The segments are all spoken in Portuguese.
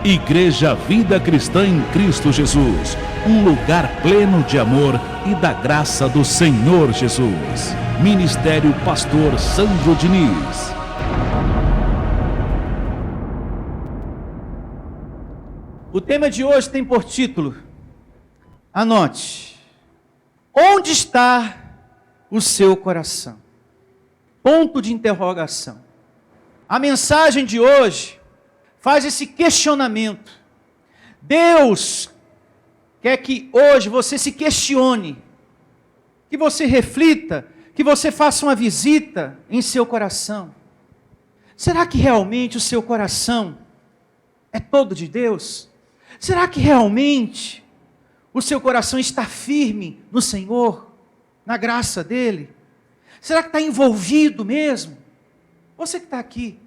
Igreja Vida Cristã em Cristo Jesus, um lugar pleno de amor e da graça do Senhor Jesus. Ministério Pastor Sandro Diniz. O tema de hoje tem por título, anote, onde está o seu coração? Ponto de interrogação. A mensagem de hoje faz esse questionamento. Deus quer que hoje você se questione, que você reflita, que você faça uma visita em seu coração. Será que realmente o seu coração é todo de Deus? Será que realmente o seu coração está firme no Senhor, na graça dEle? Será que está envolvido mesmo? Você que está aqui,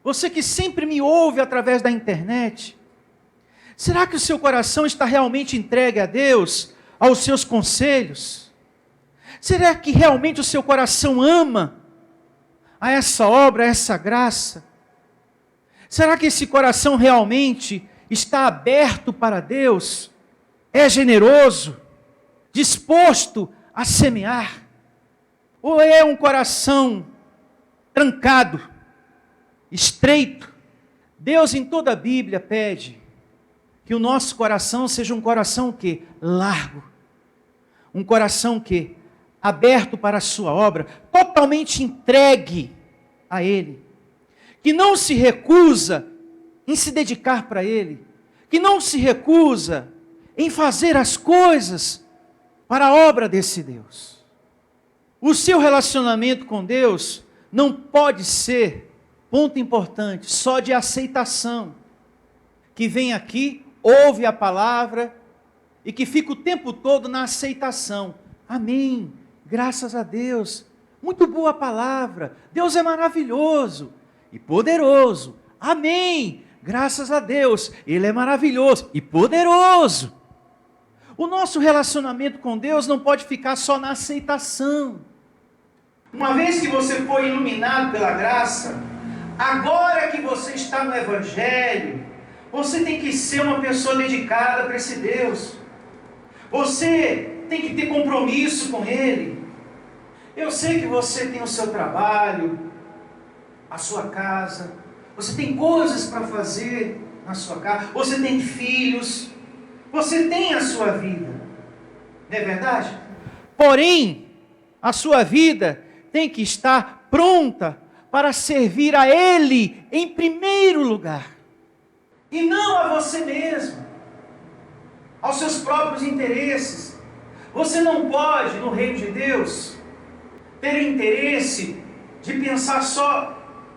você que sempre me ouve através da internet, será que o seu coração está realmente entregue a Deus, aos seus conselhos? Será que realmente o seu coração ama a essa obra, a essa graça? Será que esse coração realmente está aberto para Deus? É generoso, disposto a semear? Ou é um coração trancado, estreito? Deus em toda a Bíblia pede que o nosso coração seja um coração que largo, um coração que aberto para a sua obra, totalmente entregue a Ele, que não se recusa em se dedicar para Ele, que não se recusa em fazer as coisas para a obra desse Deus. O seu relacionamento com Deus não pode ser, ponto importante, só de aceitação, que vem aqui, ouve a palavra e que fica o tempo todo na aceitação. Amém, graças a Deus, muito boa palavra, Deus é maravilhoso e poderoso. Amém, graças a Deus, Ele é maravilhoso e poderoso. O nosso relacionamento com Deus não pode ficar só na aceitação. Uma vez que você foi iluminado pela graça, agora que você está no Evangelho, você tem que ser uma pessoa dedicada para esse Deus. Você tem que ter compromisso com Ele. Eu sei que você tem o seu trabalho, a sua casa, você tem coisas para fazer na sua casa, você tem filhos, você tem a sua vida, não é verdade? Porém, a sua vida tem que estar pronta para servir a Ele em primeiro lugar, e não a você mesmo, aos seus próprios interesses. Você não pode, no reino de Deus, ter interesse de pensar só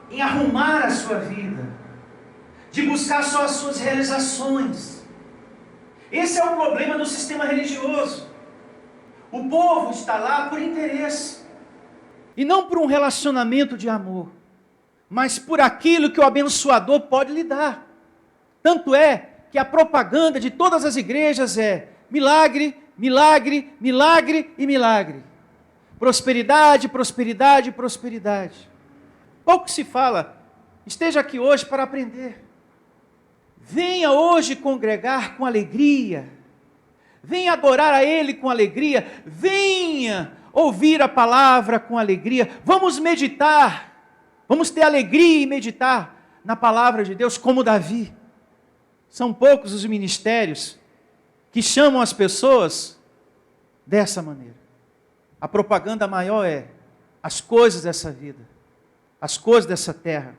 em arrumar a sua vida, de buscar só as suas realizações. Esse é o problema do sistema religioso. O povo está lá por interesse, e não por um relacionamento de amor, mas por aquilo que o abençoador pode lhe dar. Tanto é que a propaganda de todas as igrejas é milagre, milagre, milagre e milagre. Prosperidade, prosperidade, prosperidade. Pouco se fala, esteja aqui hoje para aprender. Venha hoje congregar com alegria. Venha adorar a Ele com alegria. Venha ouvir a palavra com alegria. Vamos meditar. Vamos ter alegria e meditar na palavra de Deus como Davi. São poucos os ministérios que chamam as pessoas dessa maneira. A propaganda maior é as coisas dessa vida, as coisas dessa terra.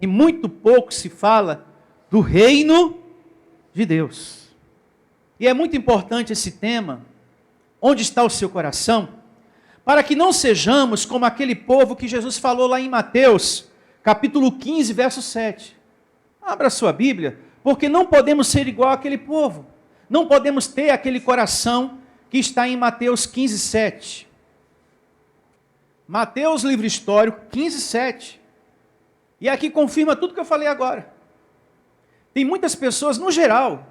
E muito pouco se fala do reino de Deus. E é muito importante esse tema, onde está o seu coração, para que não sejamos como aquele povo que Jesus falou lá em Mateus, capítulo 15, verso 7. Abra sua Bíblia, porque não podemos ser igual àquele povo. Não podemos ter aquele coração que está em Mateus 15, 7. Mateus, livro histórico, 15, 7. E aqui confirma tudo que eu falei agora. Tem muitas pessoas, no geral,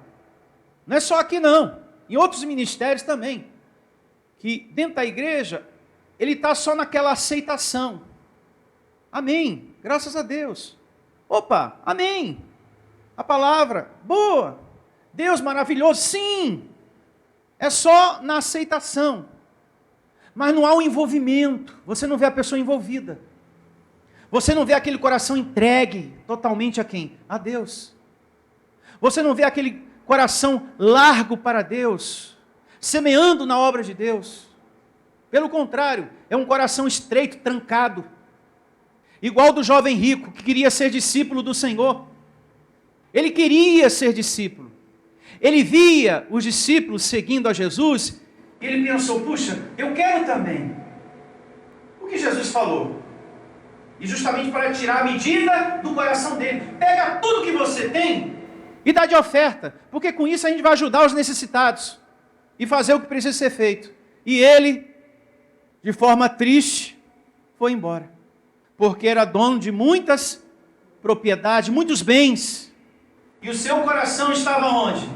não é só aqui não, em outros ministérios também, que dentro da igreja, ele está só naquela aceitação. Amém, graças a Deus. Opa, amém. A palavra, boa. Deus maravilhoso, sim. É só na aceitação. Mas não há um envolvimento. Você não vê a pessoa envolvida. Você não vê aquele coração entregue totalmente a quem? A Deus. Você não vê aquele coração largo para Deus, semeando na obra de Deus. Pelo contrário, é um coração estreito, trancado. Igual do jovem rico, que queria ser discípulo do Senhor. Ele queria ser discípulo. Ele via os discípulos seguindo a Jesus, e ele pensou, puxa, eu quero também. O que Jesus falou? E justamente para tirar a medida do coração dele. Pega tudo que você tem e dá de oferta, porque com isso a gente vai ajudar os necessitados e fazer o que precisa ser feito. E ele, de forma triste, foi embora, porque era dono de muitas propriedades, muitos bens, e o seu coração estava onde?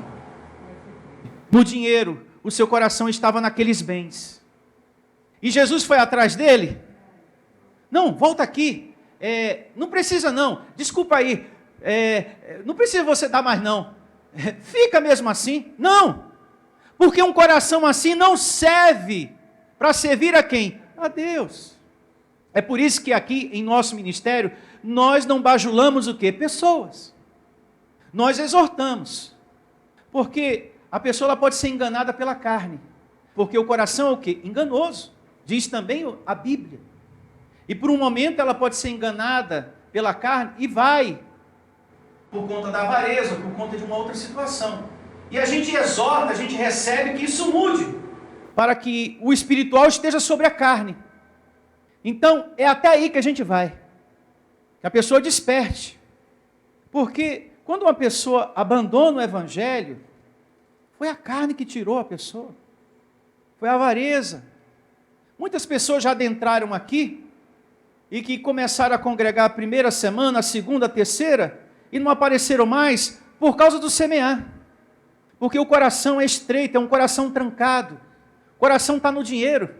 No dinheiro. O seu coração estava naqueles bens. E Jesus foi atrás dele? Não, volta aqui. Não precisa não. Desculpa aí. Não precisa você dar mais não. Fica mesmo assim. Não. Porque um coração assim não serve para servir a quem? A Deus. É por isso que aqui em nosso ministério, nós não bajulamos o quê? Pessoas. Nós exortamos. Porque a pessoa ela pode ser enganada pela carne. Porque o coração é o quê? Enganoso. Diz também a Bíblia. E por um momento ela pode ser enganada pela carne e vai. Por conta da avareza, por conta de uma outra situação. E a gente exorta, a gente recebe que isso mude. Para que o espiritual esteja sobre a carne. Então é até aí que a gente vai. Que a pessoa desperte. Porque quando uma pessoa abandona o evangelho, foi a carne que tirou a pessoa. Foi a avareza. Muitas pessoas já adentraram aqui e que começaram a congregar a primeira semana, a segunda, a terceira, e não apareceram mais por causa do semear. Porque o coração é estreito, é um coração trancado. O coração está no dinheiro.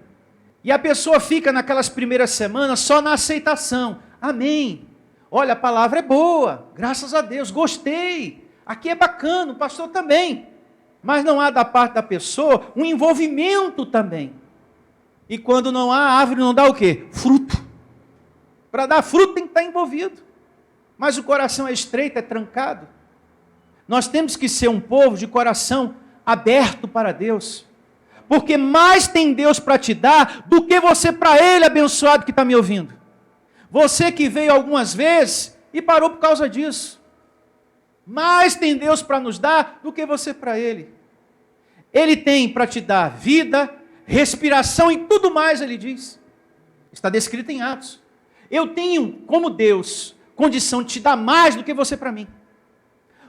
E a pessoa fica naquelas primeiras semanas só na aceitação. Amém. Olha, a palavra é boa, graças a Deus, gostei. Aqui é bacana, o pastor também. Mas não há da parte da pessoa um envolvimento também. E quando não há, a árvore não dá o quê? Fruto. Para dar fruto tem que estar envolvido. Mas o coração é estreito, é trancado. Nós temos que ser um povo de coração aberto para Deus. Porque mais tem Deus para te dar do que você para Ele, abençoado que está me ouvindo. Você que veio algumas vezes e parou por causa disso. Mais tem Deus para nos dar do que você para Ele. Ele tem para te dar vida, respiração e tudo mais, Ele diz. Está descrito em Atos. Eu tenho, como Deus, condição de te dar mais do que você para mim.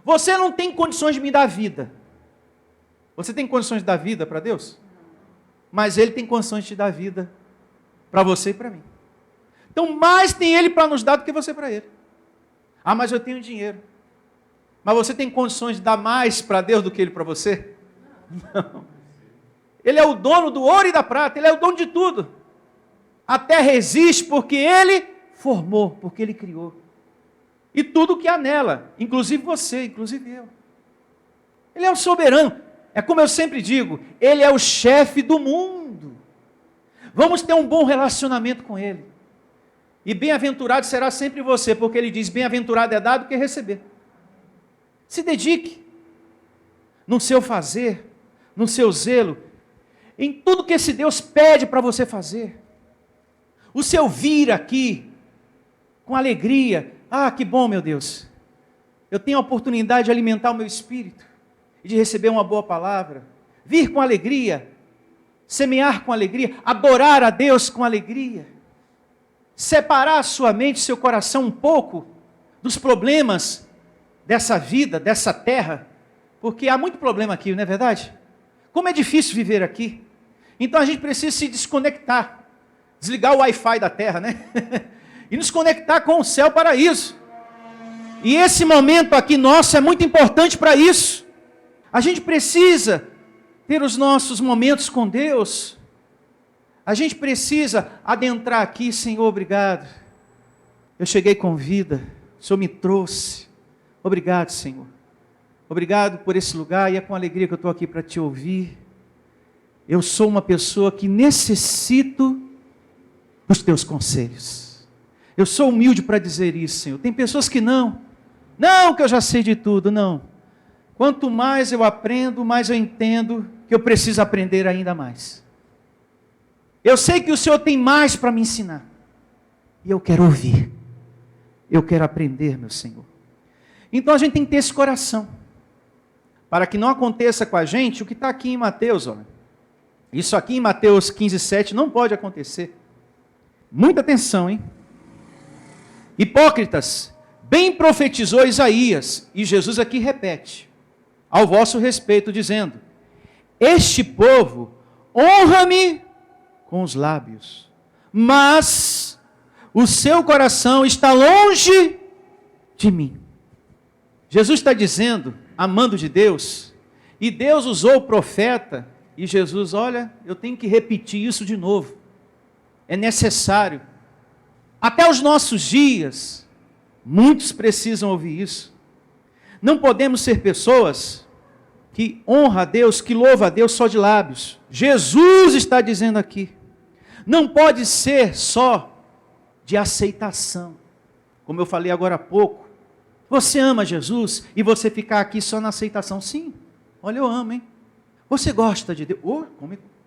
Você não tem condições de me dar vida. Você tem condições de dar vida para Deus? Mas Ele tem condições de te dar vida para você e para mim. Então mais tem Ele para nos dar do que você para Ele. Ah, mas eu tenho dinheiro. Mas você tem condições de dar mais para Deus do que Ele para você? Não. Ele é o dono do ouro e da prata, Ele é o dono de tudo. A terra existe porque Ele formou, porque Ele criou. E tudo que há nela, inclusive você, inclusive eu. Ele é o soberano. É como eu sempre digo, Ele é o chefe do mundo. Vamos ter um bom relacionamento com Ele. E bem-aventurado será sempre você, porque Ele diz, bem-aventurado é dado que receber. Se dedique no seu fazer, no seu zelo, em tudo que esse Deus pede para você fazer. O seu vir aqui, com alegria. Ah, que bom, meu Deus. Eu tenho a oportunidade de alimentar o meu espírito e de receber uma boa palavra. Vir com alegria, semear com alegria, adorar a Deus com alegria. Separar a sua mente, seu coração um pouco dos problemas dessa vida, dessa terra, porque há muito problema aqui, não é verdade? Como é difícil viver aqui. Então a gente precisa se desconectar, desligar o Wi-Fi da terra, né? E nos conectar com o céu para isso. E esse momento aqui nosso é muito importante para isso. A gente precisa ter os nossos momentos com Deus. A gente precisa adentrar aqui, Senhor, obrigado. Eu cheguei com vida, o Senhor me trouxe. Obrigado, Senhor. Obrigado por esse lugar e é com alegria que eu estou aqui para te ouvir. Eu sou uma pessoa que necessito dos teus conselhos. Eu sou humilde para dizer isso, Senhor. Tem pessoas que não, que eu já sei de tudo, não. Quanto mais eu aprendo, mais eu entendo que eu preciso aprender ainda mais. Eu sei que o Senhor tem mais para me ensinar. E eu quero ouvir. Eu quero aprender, meu Senhor. Então a gente tem que ter esse coração. Para que não aconteça com a gente o que está aqui em Mateus. Olha. Isso aqui em Mateus 15:7 não pode acontecer. Muita atenção, hein? Hipócritas, bem profetizou Isaías. E Jesus aqui repete. Ao vosso respeito, dizendo: este povo honra-me com os lábios, mas o seu coração está longe de mim. Jesus está dizendo, amando de Deus, e Deus usou o profeta, e Jesus, olha, eu tenho que repetir isso de novo, é necessário, até os nossos dias, muitos precisam ouvir isso. Não podemos ser pessoas que honram a Deus, que louvam a Deus só de lábios. Jesus está dizendo aqui, não pode ser só de aceitação, como eu falei agora há pouco. Você ama Jesus e você ficar aqui só na aceitação? Sim, olha, eu amo, hein? Você gosta de Deus? Oh,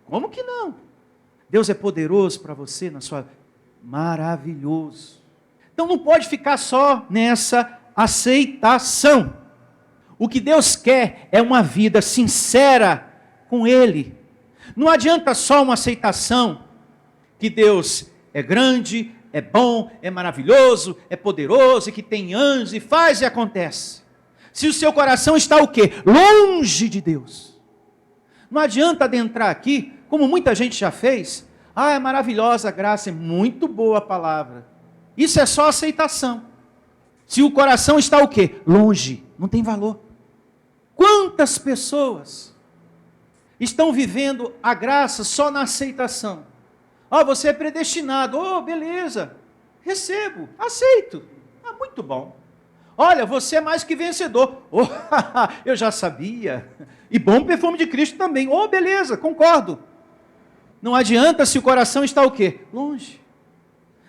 como que não? Deus é poderoso para você na sua... Maravilhoso. Então não pode ficar só nessa aceitação. O que Deus quer é uma vida sincera com Ele. Não adianta só uma aceitação que Deus é grande, é bom, é maravilhoso, é poderoso, e que tem anjos, e faz e acontece. Se o seu coração está o quê? Longe de Deus. Não adianta adentrar aqui, como muita gente já fez. É maravilhosa a graça, é muito boa a palavra. Isso é só aceitação. Se o coração está o quê? Longe, não tem valor. Quantas pessoas estão vivendo a graça só na aceitação? Você é predestinado. Beleza, recebo, aceito. Muito bom. Olha, você é mais que vencedor. Eu já sabia. E bom perfume de Cristo também. Beleza, concordo. Não adianta se o coração está o quê? Longe.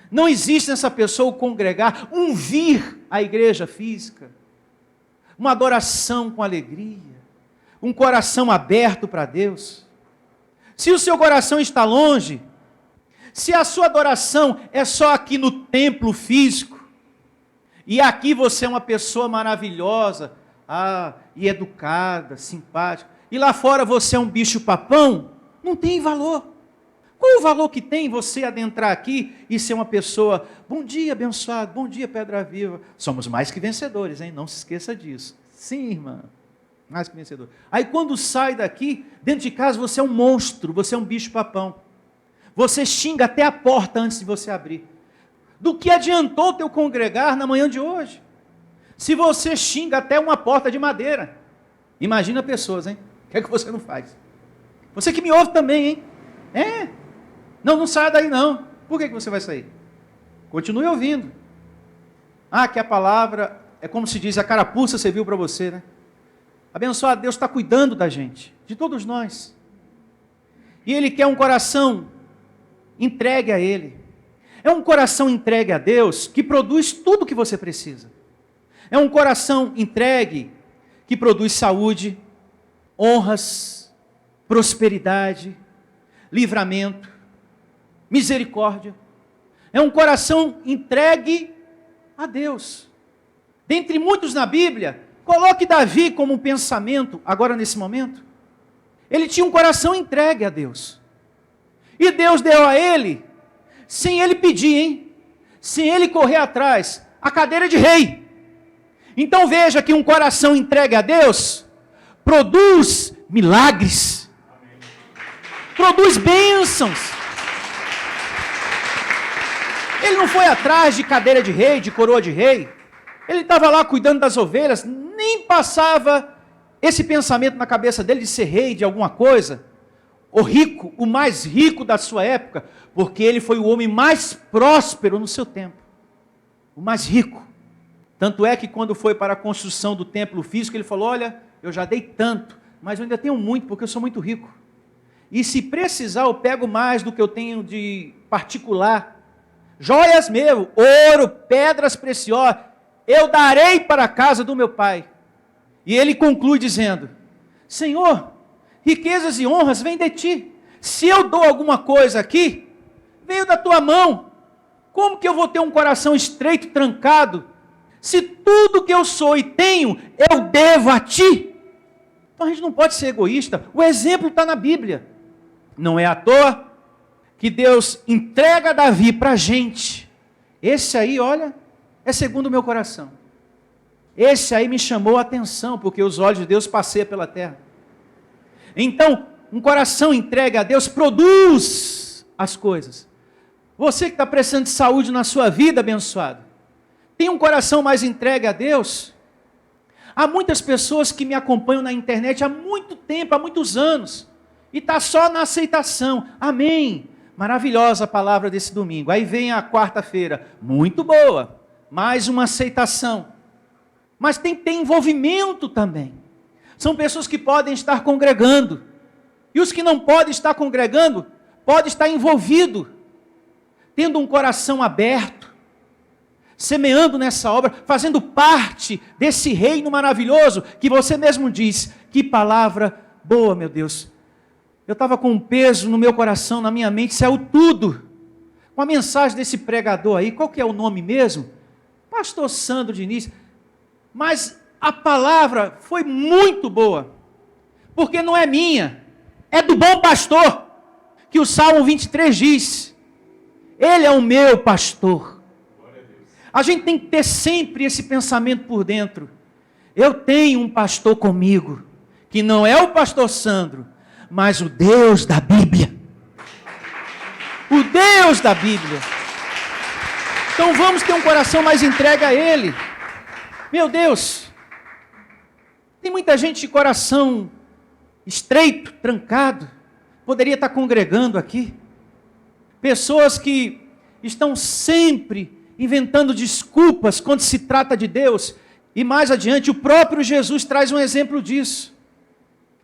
Não existe nessa pessoa o congregar, um vir à igreja física, uma adoração com alegria, um coração aberto para Deus. Se o seu coração está longe, se a sua adoração é só aqui no templo físico, e aqui você é uma pessoa maravilhosa, e educada, simpática, e lá fora você é um bicho papão, não tem valor. Qual o valor que tem você adentrar aqui e ser uma pessoa, bom dia abençoado, bom dia pedra viva, somos mais que vencedores, hein? Não se esqueça disso. Sim, irmã, mais que vencedor. Aí quando sai daqui, dentro de casa você é um monstro, você é um bicho papão. Você xinga até a porta antes de você abrir. Do que adiantou teu congregar na manhã de hoje? Se você xinga até uma porta de madeira. Imagina pessoas, hein? O que é que você não faz? Você que me ouve também, hein? Não saia daí não. Por que você vai sair? Continue ouvindo. Que a palavra, é como se diz, a carapuça serviu para você, né? Abençoado, Deus está cuidando da gente, de todos nós. E Ele quer um coração entregue a Ele. É um coração entregue a Deus que produz tudo o que você precisa. É um coração entregue que produz saúde, honras, prosperidade, livramento, misericórdia. É um coração entregue a Deus. Dentre muitos na Bíblia, coloque Davi como um pensamento, agora nesse momento. Ele tinha um coração entregue a Deus. E Deus deu a ele, sem ele pedir, hein? Sem ele correr atrás, a cadeira de rei. Então veja que um coração entregue a Deus produz milagres, produz bênçãos. Ele não foi atrás de cadeira de rei, de coroa de rei. Ele estava lá cuidando das ovelhas, nem passava esse pensamento na cabeça dele de ser rei de alguma coisa. O rico, o mais rico da sua época, porque ele foi o homem mais próspero no seu tempo. O mais rico. Tanto é que quando foi para a construção do templo físico, ele falou, olha, eu já dei tanto, mas eu ainda tenho muito, porque eu sou muito rico. E se precisar, eu pego mais do que eu tenho de particular. Joias mesmo, ouro, pedras preciosas, eu darei para a casa do meu pai. E ele conclui dizendo, Senhor, riquezas e honras vêm de ti. Se eu dou alguma coisa aqui, veio da tua mão. Como que eu vou ter um coração estreito, trancado, se tudo que eu sou e tenho, eu devo a ti? Então a gente não pode ser egoísta. O exemplo está na Bíblia. Não é à toa que Deus entrega Davi para a gente. Esse aí, olha, é segundo o meu coração. Esse aí me chamou a atenção, porque os olhos de Deus passeiam pela terra. Então, um coração entregue a Deus produz as coisas. Você que está precisando de saúde na sua vida, abençoado, tem um coração mais entregue a Deus? Há muitas pessoas que me acompanham na internet há muito tempo, há muitos anos, e está só na aceitação. Amém. Maravilhosa a palavra desse domingo. Aí vem a quarta-feira, muito boa, mais uma aceitação. Mas tem que ter envolvimento também. São pessoas que podem estar congregando, e os que não podem estar congregando, podem estar envolvidos, tendo um coração aberto, semeando nessa obra, fazendo parte desse reino maravilhoso, que você mesmo diz, que palavra boa, meu Deus. Eu estava com um peso no meu coração, na minha mente, saiu tudo, com a mensagem desse pregador aí, qual que é o nome mesmo? Pastor Sandro Diniz. Mas a palavra foi muito boa, porque não é minha, é do bom pastor, que o Salmo 23 diz, ele é o meu pastor. A gente tem que ter sempre esse pensamento por dentro, eu tenho um pastor comigo, que não é o pastor Sandro, mas o Deus da Bíblia, o Deus da Bíblia. Então vamos ter um coração mais entregue a Ele. Meu Deus, tem muita gente de coração estreito, trancado, poderia estar congregando aqui. Pessoas que estão sempre inventando desculpas quando se trata de Deus. E mais adiante, o próprio Jesus traz um exemplo disso.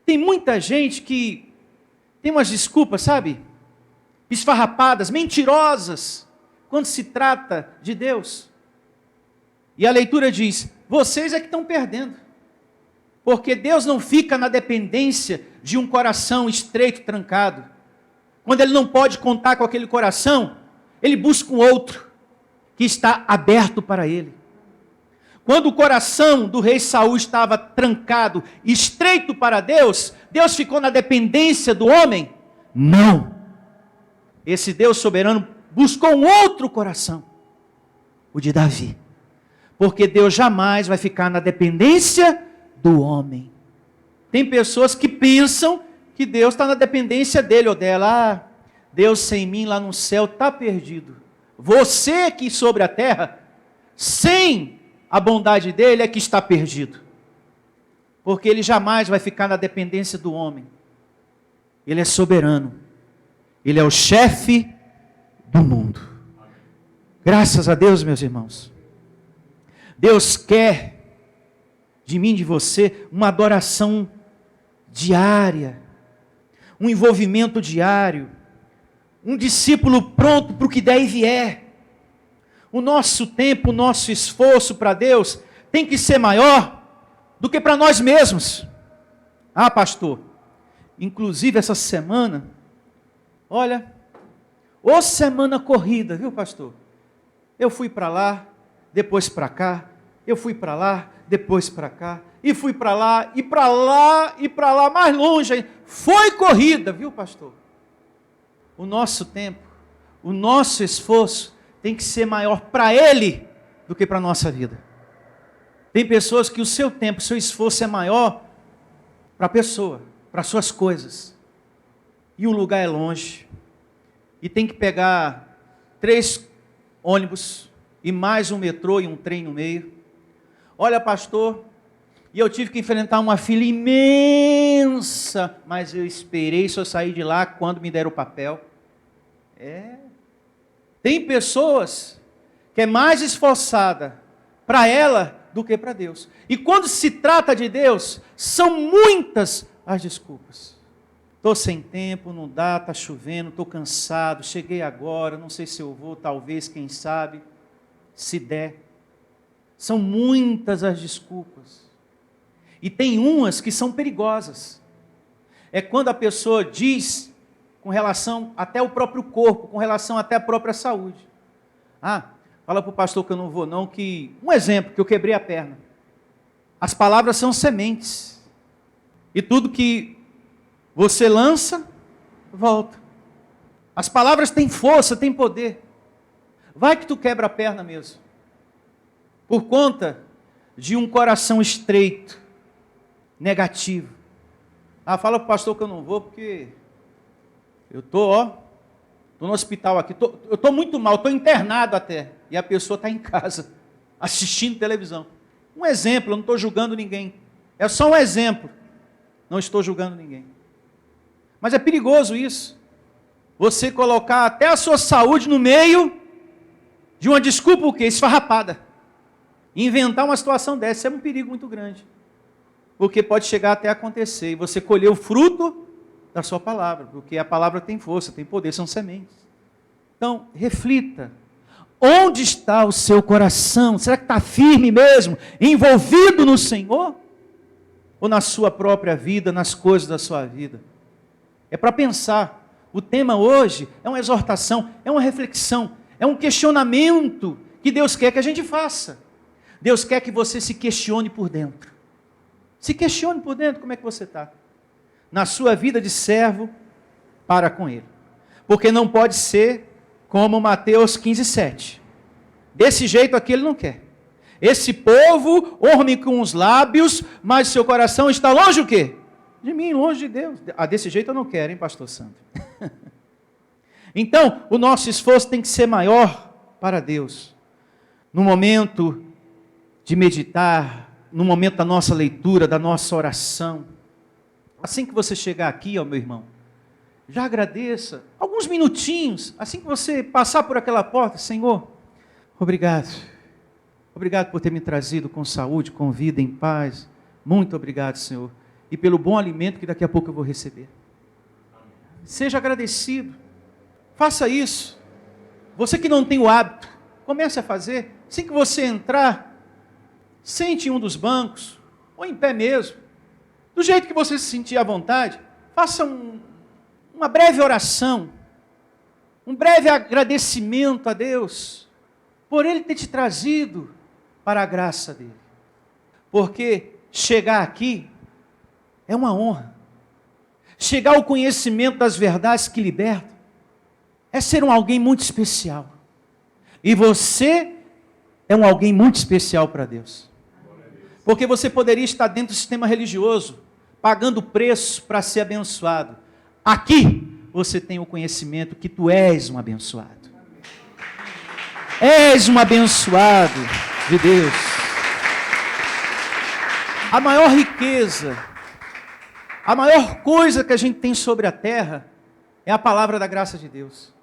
Tem muita gente que tem umas desculpas, sabe? Esfarrapadas, mentirosas, quando se trata de Deus. E a leitura diz, vocês é que estão perdendo. Porque Deus não fica na dependência de um coração estreito, trancado. Quando Ele não pode contar com aquele coração, Ele busca um outro, que está aberto para Ele. Quando o coração do rei Saul estava trancado, estreito para Deus, Deus ficou na dependência do homem? Não. Esse Deus soberano buscou um outro coração, o de Davi. Porque Deus jamais vai ficar na dependência do homem. Tem pessoas que pensam que Deus está na dependência dele ou dela. Ah, Deus sem mim lá no céu está perdido. Você aqui sobre a terra, sem a bondade dele, é que está perdido. Porque ele jamais vai ficar na dependência do homem. Ele é soberano. Ele é o chefe do mundo. Graças a Deus, meus irmãos. Deus quer de mim, de você, uma adoração diária, um envolvimento diário, um discípulo pronto para o que der e vier. O nosso tempo, o nosso esforço para Deus tem que ser maior do que para nós mesmos. Ah, pastor, inclusive essa semana, olha, ô semana corrida, viu, pastor? Eu fui para lá, depois para cá, eu fui para lá, depois para cá, e fui para lá, e para lá, e para lá, mais longe ainda. Foi corrida, viu, pastor? O nosso tempo, o nosso esforço tem que ser maior para Ele do que para a nossa vida. Tem pessoas que o seu tempo, o seu esforço é maior para a pessoa, para suas coisas. E o lugar é longe. E tem que pegar 3 ônibus, e mais um metrô e um trem no meio. Olha, pastor, e eu tive que enfrentar uma fila imensa, mas eu esperei só sair de lá quando me deram o papel. Tem pessoas que é mais esforçada para ela do que para Deus. E quando se trata de Deus, são muitas as desculpas. Estou sem tempo, não dá, está chovendo, estou cansado, cheguei agora, não sei se eu vou, talvez, quem sabe, se der. São muitas as desculpas. E tem umas que são perigosas. É quando a pessoa diz com relação até ao próprio corpo, com relação até à própria saúde. Fala para o pastor que eu não vou não, que... Um exemplo, que eu quebrei a perna. As palavras são sementes. E tudo que você lança, volta. As palavras têm força, têm poder. Vai que tu quebra a perna mesmo. Por conta de um coração estreito, negativo. Fala para o pastor que eu não vou, porque eu estou no hospital aqui, eu estou muito mal, estou internado até. E a pessoa está em casa, assistindo televisão. Um exemplo, eu não estou julgando ninguém. É só um exemplo. Não estou julgando ninguém. Mas é perigoso isso. Você colocar até a sua saúde no meio de uma desculpa o quê? Esfarrapada. Inventar uma situação dessa é um perigo muito grande. Porque pode chegar até a acontecer. E você colher o fruto da sua palavra. Porque a palavra tem força, tem poder, são sementes. Então, reflita. Onde está o seu coração? Será que está firme mesmo? Envolvido no Senhor? Ou na sua própria vida, nas coisas da sua vida? É para pensar. O tema hoje é uma exortação, é uma reflexão, é um questionamento que Deus quer que a gente faça. Deus quer que você se questione por dentro. Se questione por dentro, como é que você está? Na sua vida de servo, para com Ele. Porque não pode ser como Mateus 15:7. Desse jeito aqui Ele não quer. Esse povo honra-me com os lábios, mas seu coração está longe o quê? De mim, longe de Deus. Desse jeito eu não quero, hein, pastor Santo? Então, o nosso esforço tem que ser maior para Deus. No momento de meditar, no momento da nossa leitura, da nossa oração. Assim que você chegar aqui, meu irmão, já agradeça. Alguns minutinhos, assim que você passar por aquela porta, Senhor, obrigado. Obrigado por ter me trazido com saúde, com vida, em paz. Muito obrigado, Senhor. E pelo bom alimento que daqui a pouco eu vou receber. Seja agradecido. Faça isso. Você que não tem o hábito, comece a fazer. Assim que você entrar, sente em um dos bancos, ou em pé mesmo. Do jeito que você se sentir à vontade, faça uma breve oração. Um breve agradecimento a Deus. Por Ele ter te trazido para a graça dEle. Porque chegar aqui é uma honra. Chegar ao conhecimento das verdades que libertam é ser alguém muito especial. E você é alguém muito especial para Deus. Porque você poderia estar dentro do sistema religioso, pagando preço para ser abençoado. Aqui você tem o conhecimento que tu és um abençoado. És um abençoado de Deus. A maior riqueza, a maior coisa que a gente tem sobre a terra é a palavra da graça de Deus.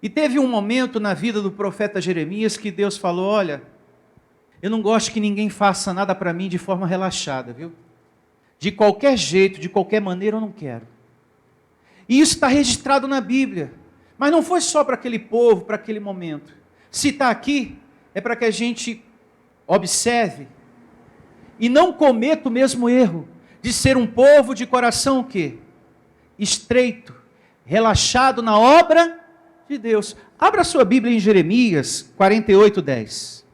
E teve um momento na vida do profeta Jeremias que Deus falou, olha, eu não gosto que ninguém faça nada para mim de forma relaxada, viu? De qualquer jeito, de qualquer maneira eu não quero. E isso está registrado na Bíblia. Mas não foi só para aquele povo, para aquele momento. Se está aqui, é para que a gente observe e não cometa o mesmo erro de ser um povo de coração o quê? Estreito, relaxado na obra de Deus. Abra sua Bíblia em Jeremias 48:10.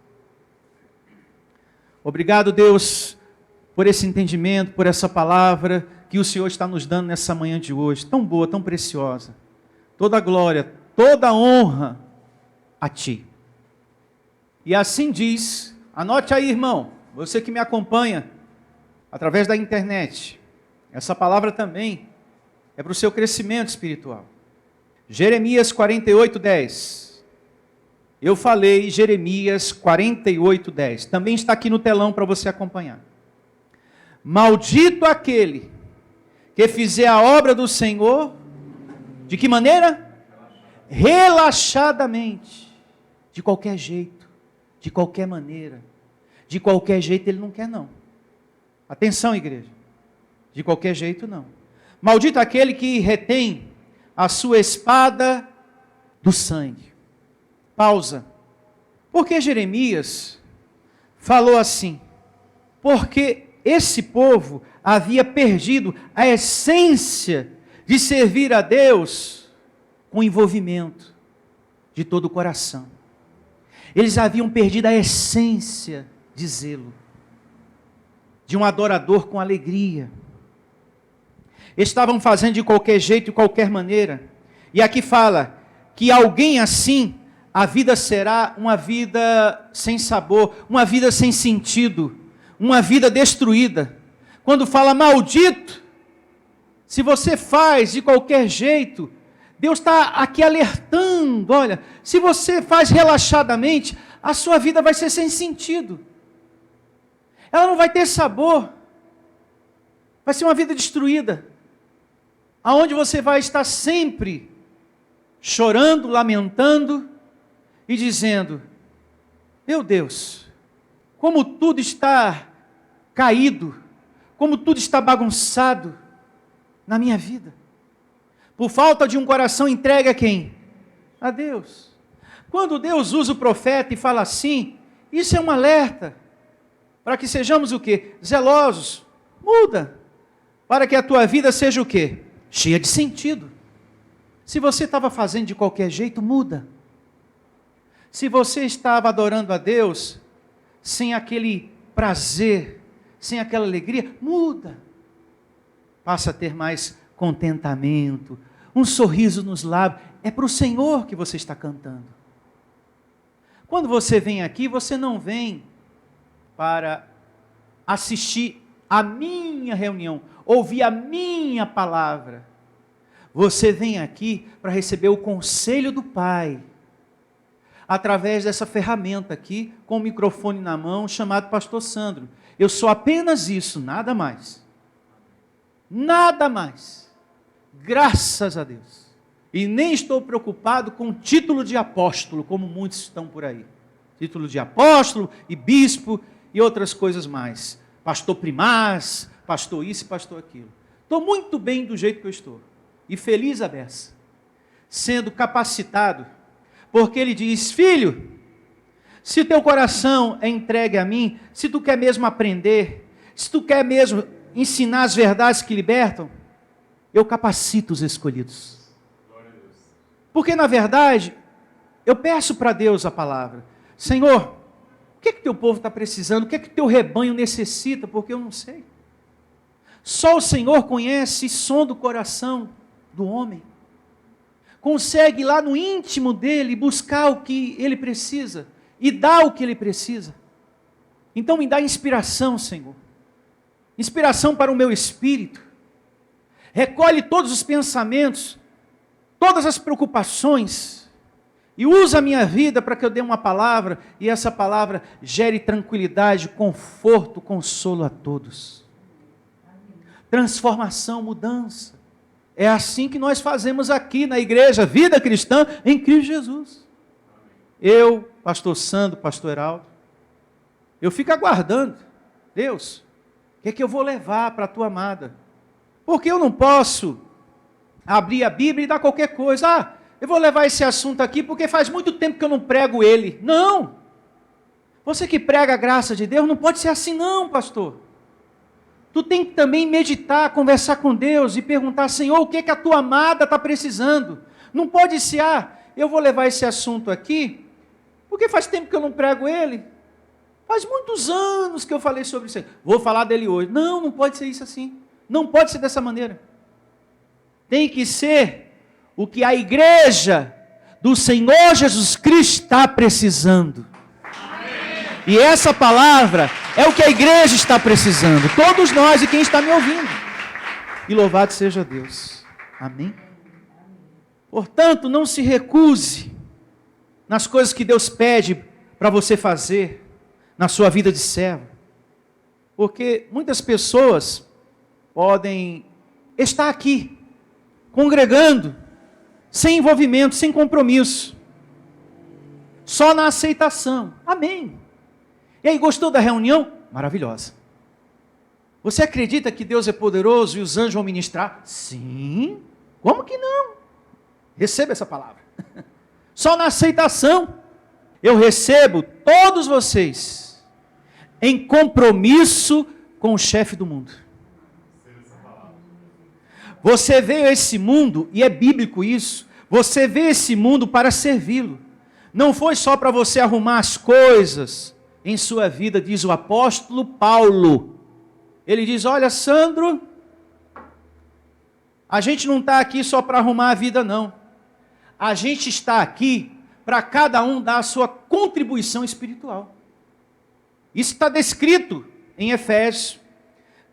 Obrigado, Deus, por esse entendimento, por essa palavra que o Senhor está nos dando nessa manhã de hoje, tão boa, tão preciosa. Toda glória, toda honra a Ti. E assim diz, anote aí, irmão, você que me acompanha através da internet, essa palavra também é para o seu crescimento espiritual. Jeremias 48:10. Eu falei Jeremias 48:10. Também está aqui no telão para você acompanhar. Maldito aquele que fizer a obra do Senhor, de que maneira? Relaxadamente, de qualquer jeito, de qualquer maneira. De qualquer jeito ele não quer não. Atenção, igreja. De qualquer jeito não. Maldito aquele que retém a sua espada do sangue. Pausa. Porque Jeremias falou assim: porque esse povo havia perdido a essência de servir a Deus com envolvimento de todo o coração. Eles haviam perdido a essência de zelo, de um adorador com alegria. Estavam fazendo de qualquer jeito, de qualquer maneira. E aqui fala que alguém assim, a vida será uma vida sem sabor, uma vida sem sentido, uma vida destruída. Quando fala maldito, se você faz de qualquer jeito, Deus está aqui alertando, olha, se você faz relaxadamente, a sua vida vai ser sem sentido. Ela não vai ter sabor. Vai ser uma vida destruída. Aonde você vai estar sempre chorando, lamentando e dizendo: meu Deus, como tudo está caído, como tudo está bagunçado na minha vida. Por falta de um coração entregue a quem? A Deus. Quando Deus usa o profeta e fala assim, isso é um alerta para que sejamos o quê? Zelosos. Muda. Para que a tua vida seja o quê? Cheia de sentido. Se você estava fazendo de qualquer jeito, muda. Se você estava adorando a Deus sem aquele prazer, sem aquela alegria, muda. Passa a ter mais contentamento, um sorriso nos lábios. É para o Senhor que você está cantando. Quando você vem aqui, você não vem para assistir a minha reunião, ouvir a minha palavra. Você vem aqui para receber o conselho do Pai, através dessa ferramenta aqui, com o microfone na mão, chamado Pastor Sandro. Eu sou apenas isso, nada mais. Nada mais. Graças a Deus. E nem estou preocupado com o título de apóstolo, como muitos estão por aí. Título de apóstolo e bispo e outras coisas mais. Pastor primaz, pastor isso e pastor aquilo. Estou muito bem do jeito que eu estou. E feliz a beça. Sendo capacitado. Porque ele diz: filho, se teu coração é entregue a mim, se tu quer mesmo aprender, se tu quer mesmo ensinar as verdades que libertam, eu capacito os escolhidos. Porque na verdade, eu peço para Deus a palavra: Senhor, o que teu povo está precisando? O que teu rebanho necessita? Porque eu não sei. Só o Senhor conhece e sonda o coração do homem. Consegue ir lá no íntimo dele buscar o que ele precisa e dar o que ele precisa. Então me dá inspiração, Senhor. Inspiração para o meu espírito. Recolhe todos os pensamentos, todas as preocupações e usa a minha vida para que eu dê uma palavra e essa palavra gere tranquilidade, conforto, consolo a todos. Transformação, mudança. É assim que nós fazemos aqui na igreja Vida Cristã em Cristo Jesus. Eu, pastor Sandro, pastor Heraldo, eu fico aguardando. Deus, o que é que eu vou levar para a tua amada? Porque eu não posso abrir a Bíblia e dar qualquer coisa. Ah, eu vou levar esse assunto aqui porque faz muito tempo que eu não prego ele. Não! Você que prega a graça de Deus, não pode ser assim não, pastor. Tu tem que também meditar, conversar com Deus e perguntar: Senhor, o que a tua amada está precisando? Não pode ser: eu vou levar esse assunto aqui porque faz tempo que eu não prego ele. Faz muitos anos que eu falei sobre isso. Vou falar dele hoje. Não, não pode ser isso assim. Não pode ser dessa maneira. Tem que ser o que a igreja do Senhor Jesus Cristo está precisando. Amém. E essa palavra é o que a igreja está precisando. Todos nós e quem está me ouvindo. E louvado seja Deus. Amém. Portanto, não se recuse nas coisas que Deus pede para você fazer na sua vida de servo. Porque muitas pessoas podem estar aqui, congregando, sem envolvimento, sem compromisso, só na aceitação. Amém. E aí, gostou da reunião? Maravilhosa. Você acredita que Deus é poderoso e os anjos vão ministrar? Sim. Como que não? Receba essa palavra. Só na aceitação. Eu recebo todos vocês em compromisso com o chefe do mundo. Você veio a esse mundo, e é bíblico isso, você veio a esse mundo para servi-lo. Não foi só para você arrumar as coisas em sua vida, diz o apóstolo Paulo. Ele diz, olha, Sandro, a gente não está aqui só para arrumar a vida, não. A gente está aqui para cada um dar a sua contribuição espiritual. Isso está descrito em Efésios,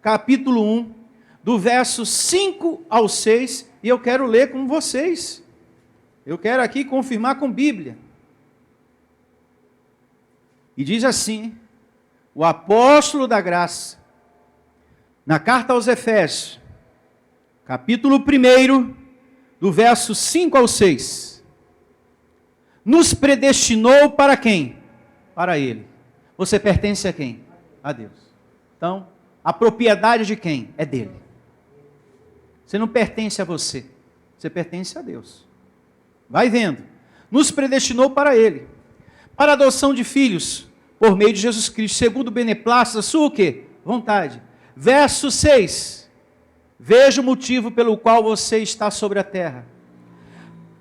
capítulo 1, do verso 5 ao 6, e eu quero ler com vocês. Eu quero aqui confirmar com Bíblia. E diz assim, o apóstolo da graça, na carta aos Efésios, capítulo 1, do verso 5 ao 6, nos predestinou para quem? Para Ele. Você pertence a quem? A Deus. Então, a propriedade de quem? É dele. Você não pertence a você, você pertence a Deus. Vai vendo. Nos predestinou para Ele, para a adoção de filhos, por meio de Jesus Cristo, segundo o beneplácito da sua o quê? Vontade. Verso 6. Veja o motivo pelo qual você está sobre a terra.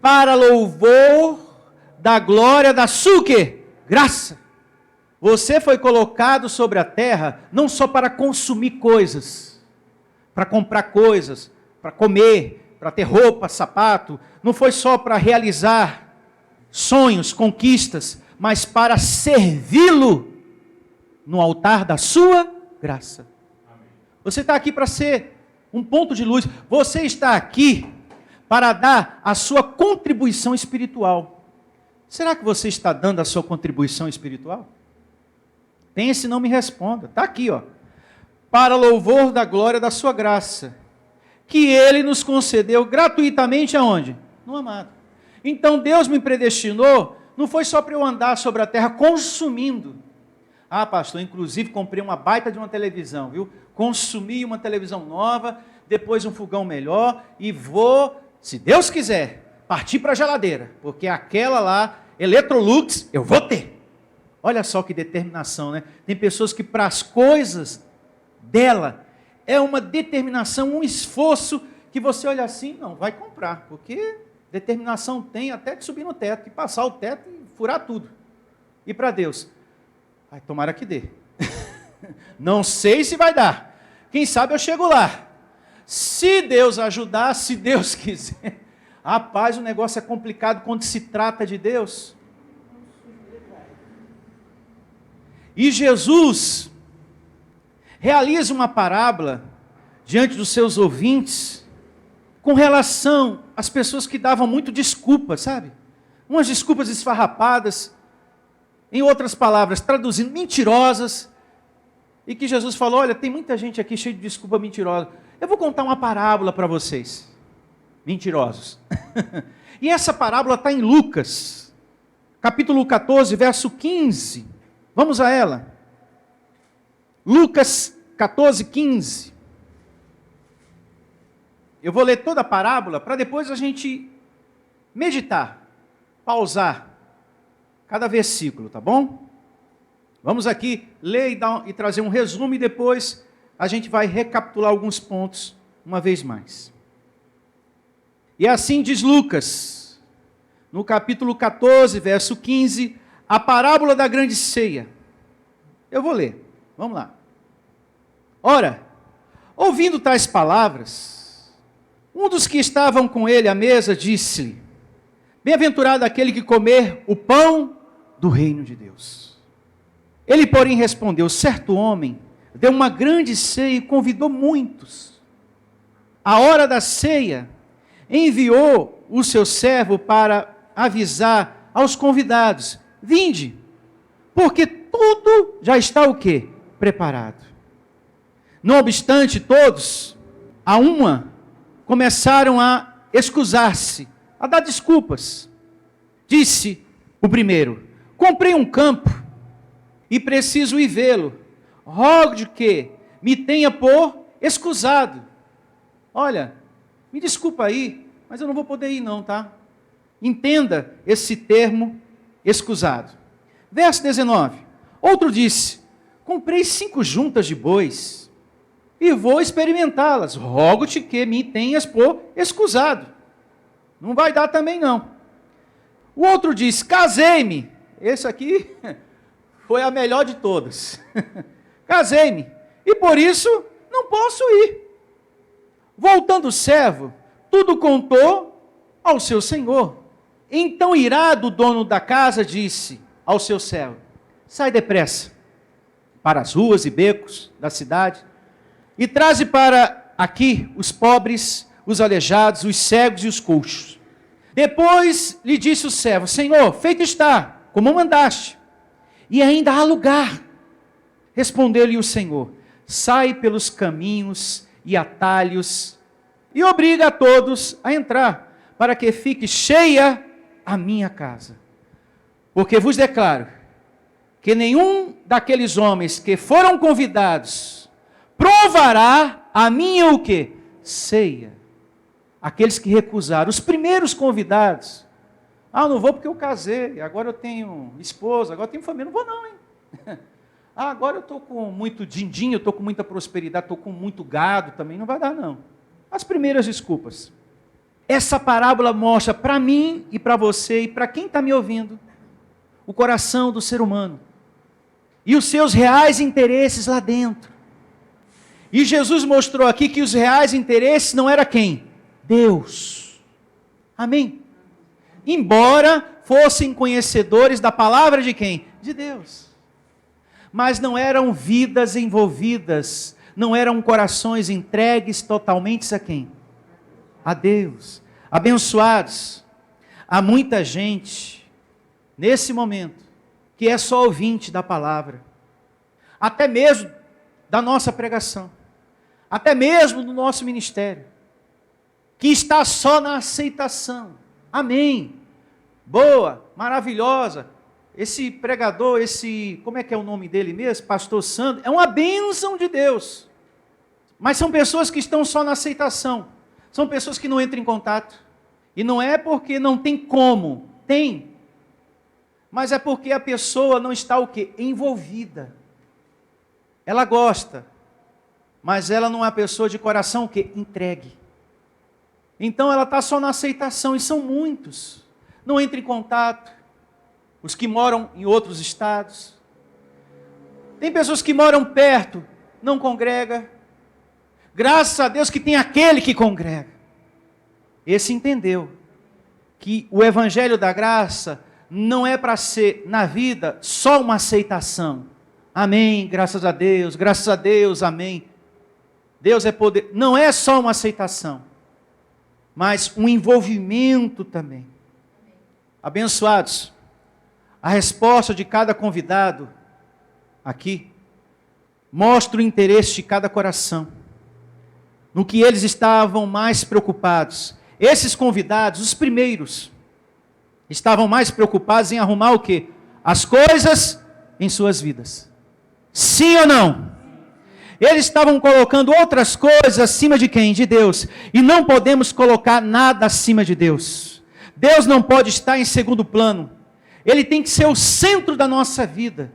Para louvor da glória da sua o quê? Graça. Você foi colocado sobre a terra não só para consumir coisas, para comprar coisas, para comer, para ter roupa, sapato. Não foi só para realizar sonhos, conquistas, mas para servi-lo no altar da sua graça. Você está aqui para ser um ponto de luz. Você está aqui para dar a sua contribuição espiritual. Será que você está dando a sua contribuição espiritual? Pense e não me responda. Está aqui, ó. Para louvor da glória da sua graça, que Ele nos concedeu gratuitamente aonde? No amado. Então Deus me predestinou, não foi só para eu andar sobre a terra consumindo. Ah, pastor, inclusive comprei uma baita de uma televisão, viu? Consumi uma televisão nova, depois um fogão melhor e vou, se Deus quiser, partir para a geladeira, porque aquela lá, Electrolux, eu vou ter. Olha só que determinação, né? Tem pessoas que para as coisas dela, é uma determinação, um esforço, que você olha assim, não, vai comprar, porque determinação tem até de subir no teto, e passar o teto e furar tudo. E para Deus? Ai, tomara que dê. Não sei se vai dar. Quem sabe eu chego lá. Se Deus ajudar, se Deus quiser. Rapaz, o negócio é complicado quando se trata de Deus. E Jesus realiza uma parábola diante dos seus ouvintes com relação às pessoas que davam muito desculpas, sabe? Umas desculpas esfarrapadas, em outras palavras, traduzindo, mentirosas, e que Jesus falou, olha, tem muita gente aqui cheia de desculpa mentirosa. Eu vou contar uma parábola para vocês, mentirosos. E essa parábola está em Lucas, capítulo 14, verso 15. Vamos a ela. Lucas 14, 15. Eu vou ler toda a parábola para depois a gente meditar, pausar cada versículo, tá bom? Vamos aqui ler e trazer um resumo e depois a gente vai recapitular alguns pontos uma vez mais. E assim diz Lucas, no capítulo 14, verso 15, a parábola da grande ceia. Eu vou ler, vamos lá. Ora, ouvindo tais palavras, um dos que estavam com ele à mesa disse-lhe, bem-aventurado aquele que comer o pão do reino de Deus. Ele, porém, respondeu, certo homem deu uma grande ceia e convidou muitos. À hora da ceia, enviou o seu servo para avisar aos convidados, vinde, porque tudo já está o quê? Preparado. Não obstante, todos, a uma, começaram a excusar-se, a dar desculpas. Disse o primeiro, comprei um campo e preciso ir vê-lo. Rogo-te que me tenha por escusado. Olha, me desculpa aí, mas eu não vou poder ir não, tá? Entenda esse termo escusado. Verso 19. Outro disse: comprei 5 juntas de bois e vou experimentá-las. Rogo-te que me tenhas por escusado. Não vai dar também não. O outro disse: casei-me. Esse aqui foi a melhor de todas. Casei-me e por isso não posso ir. Voltando o servo, tudo contou ao seu senhor. Então irado o dono da casa disse ao seu servo: sai depressa para as ruas e becos da cidade e traze para aqui os pobres, os aleijados, os cegos e os coxos. Depois lhe disse o servo: Senhor, feito está, como mandaste, e ainda há lugar. Respondeu-lhe o Senhor: sai pelos caminhos e atalhos e obriga a todos a entrar, para que fique cheia a minha casa. Porque vos declaro que nenhum daqueles homens que foram convidados provará a minha o quê? Ceia. Aqueles que recusaram, os primeiros convidados. Ah, não vou porque eu casei, agora eu tenho esposa, agora eu tenho família. Não vou não, hein? Ah, agora eu estou com muito din-din, eu estou com muita prosperidade, estou com muito gado também. Não vai dar não. As primeiras desculpas. Essa parábola mostra para mim e para você e para quem está me ouvindo o coração do ser humano e os seus reais interesses lá dentro. E Jesus mostrou aqui que os reais interesses não era quem? Deus. Amém? Embora fossem conhecedores da palavra de quem? De Deus. Mas não eram vidas envolvidas, não eram corações entregues totalmente a quem? A Deus. Abençoados. Há muita gente, nesse momento, que é só ouvinte da palavra, até mesmo da nossa pregação, até mesmo do nosso ministério, que está só na aceitação. Amém. Boa, maravilhosa. Esse pregador, como é que é o nome dele mesmo? Pastor Sandro, é uma bênção de Deus. Mas são pessoas que estão só na aceitação. São pessoas que não entram em contato. E não é porque não tem como. Tem. Mas é porque a pessoa não está o quê? Envolvida. Ela gosta. Mas ela não é a pessoa de coração o quê? Entregue. Então ela está só na aceitação. E são muitos. Não entra em contato. Os que moram em outros estados. Tem pessoas que moram perto, não congrega. Graças a Deus que tem aquele que congrega. Esse entendeu que o evangelho da graça não é para ser na vida só uma aceitação. Amém, graças a Deus, amém. Deus é poder. Não é só uma aceitação, mas um envolvimento também. Abençoados. A resposta de cada convidado aqui mostra o interesse de cada coração, no que eles estavam mais preocupados. Esses convidados, os primeiros, estavam mais preocupados em arrumar o quê? As coisas em suas vidas. Sim ou não? Eles estavam colocando outras coisas acima de quem? De Deus. E não podemos colocar nada acima de Deus. Deus não pode estar em segundo plano. Ele tem que ser o centro da nossa vida.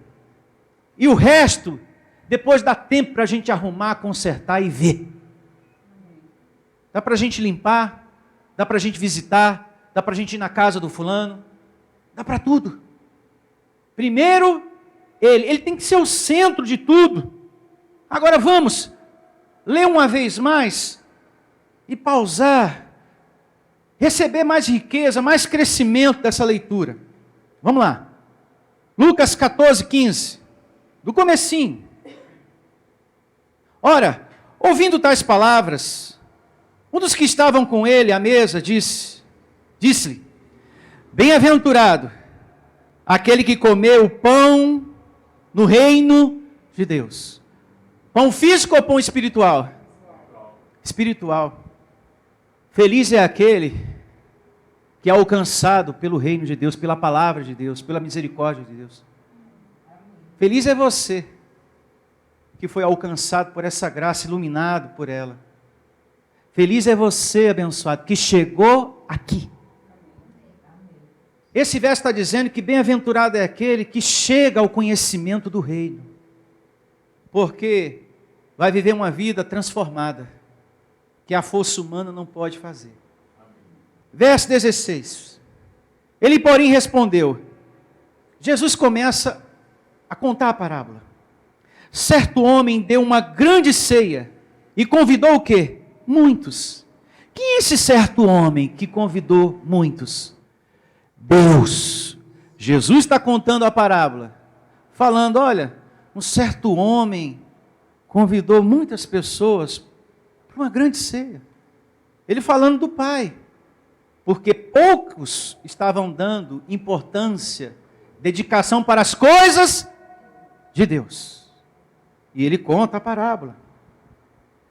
E o resto, depois dá tempo para a gente arrumar, consertar e ver. Dá para a gente limpar, dá para a gente visitar, dá para a gente ir na casa do fulano, dá para tudo. Primeiro, ele tem que ser o centro de tudo. Agora vamos ler uma vez mais e pausar, receber mais riqueza, mais crescimento dessa leitura. Vamos lá. Lucas 14, 15. Do comecinho. Ora, ouvindo tais palavras, um dos que estavam com ele à mesa disse-lhe: bem-aventurado aquele que comeu o pão no reino de Deus. Pão físico ou pão espiritual? Espiritual. Feliz é aquele que é alcançado pelo reino de Deus, pela palavra de Deus, pela misericórdia de Deus. Feliz é você que foi alcançado por essa graça, iluminado por ela. Feliz é você, abençoado, que chegou aqui. Esse verso está dizendo que bem-aventurado é aquele que chega ao conhecimento do reino, porque vai viver uma vida transformada, que a força humana não pode fazer. Verso 16. Ele, porém, respondeu. Jesus começa a contar a parábola. Certo homem deu uma grande ceia e convidou o quê? Muitos. Quem é esse certo homem que convidou muitos? Deus. Jesus está contando a parábola, falando, olha, um certo homem convidou muitas pessoas para uma grande ceia. Ele falando do Pai, porque poucos estavam dando importância, dedicação para as coisas de Deus. E ele conta a parábola.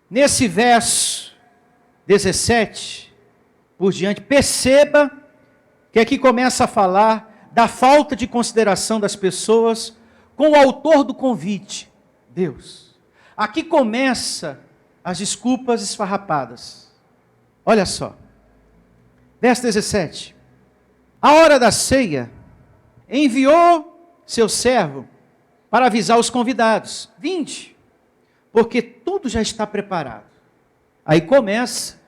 Nesse verso 17 por diante, perceba que aqui começa a falar da falta de consideração das pessoas com o autor do convite, Deus. Aqui começa as desculpas esfarrapadas. Olha só. Verso 17. A hora da ceia, enviou seu servo para avisar os convidados. Vinde, porque tudo já está preparado. Aí começa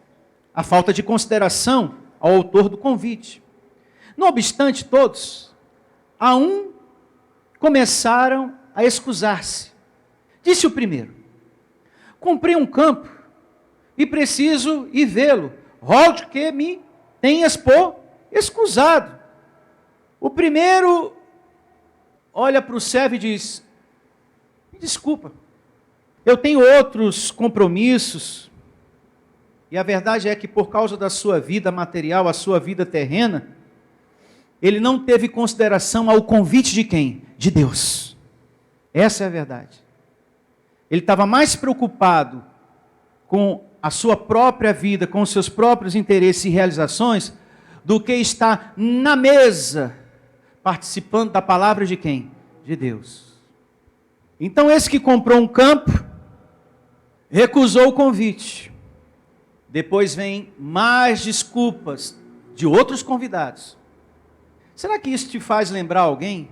a falta de consideração ao autor do convite. Não obstante todos, a um começaram a excusar-se. Disse o primeiro: comprei um campo e preciso ir vê-lo. Rogo que me tenhas por excusado. O primeiro olha para o servo e diz: me desculpa, eu tenho outros compromissos. E a verdade é que por causa da sua vida material, a sua vida terrena, ele não teve consideração ao convite de quem? De Deus. Essa é a verdade. Ele estava mais preocupado com a sua própria vida, com os seus próprios interesses e realizações, do que estar na mesa, participando da palavra de quem? De Deus. Então esse que comprou um campo, recusou o convite. Depois vem mais desculpas de outros convidados. Será que isso te faz lembrar alguém?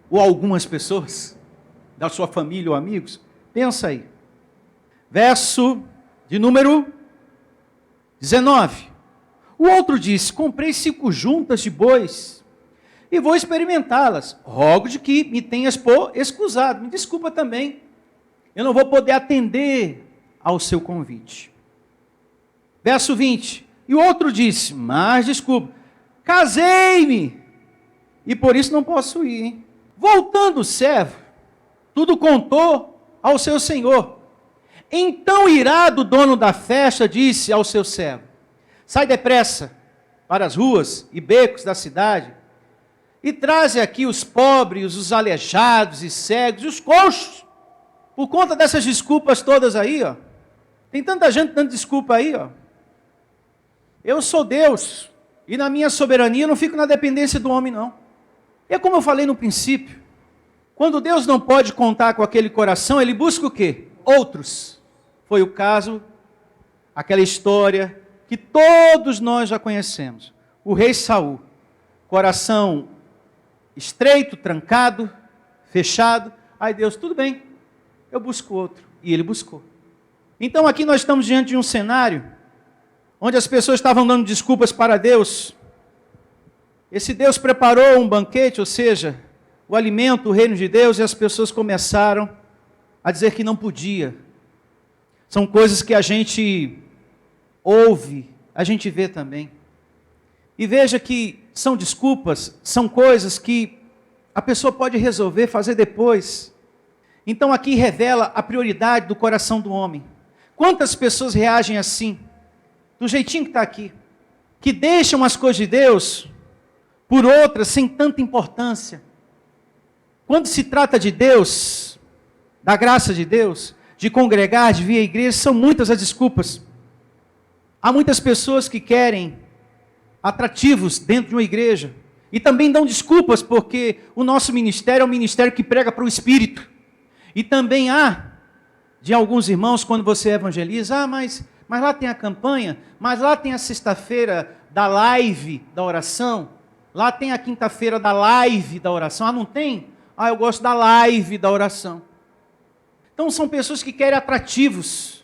Ou algumas pessoas? Da sua família ou amigos? Pensa aí. Verso de número 19. O outro disse: comprei 5 juntas de bois e vou experimentá-las. Rogo de que me tenhas por excusado. Me desculpa também. Eu não vou poder atender ao seu convite. Verso 20. E o outro disse: mas desculpa, casei-me e por isso não posso ir. Hein? Voltando o servo, tudo contou ao seu senhor. Então irado o dono da festa disse ao seu servo: sai depressa para as ruas e becos da cidade e traze aqui os pobres, os aleijados e cegos e os coxos. Por conta dessas desculpas todas aí, ó. Tem tanta gente dando desculpa aí, ó. Eu sou Deus e na minha soberania eu não fico na dependência do homem, não. É como eu falei no princípio. Quando Deus não pode contar com aquele coração, Ele busca o quê? Outros. Foi o caso, aquela história que todos nós já conhecemos. O rei Saul, coração estreito, trancado, fechado. Aí Deus, tudo bem, eu busco outro. E ele buscou. Então aqui nós estamos diante de um cenário onde as pessoas estavam dando desculpas para Deus. Esse Deus preparou um banquete, ou seja, o alimento, o reino de Deus, e as pessoas começaram a dizer que não podia. São coisas que a gente ouve, a gente vê também. E veja que são desculpas, são coisas que a pessoa pode resolver, fazer depois. Então aqui revela a prioridade do coração do homem. Quantas pessoas reagem assim? Do jeitinho que está aqui. Que deixam as coisas de Deus por outras sem tanta importância. Quando se trata de Deus, da graça de Deus, de congregar, de vir à igreja, são muitas as desculpas. Há muitas pessoas que querem atrativos dentro de uma igreja, E também dão desculpas porque o nosso ministério é um ministério que prega para o Espírito. E também há, de alguns irmãos, quando você evangeliza, mas lá tem a campanha, mas lá tem a sexta-feira da live da oração, lá tem a quinta-feira da live da oração. Não tem? Eu gosto da live da oração. Então são pessoas que querem atrativos.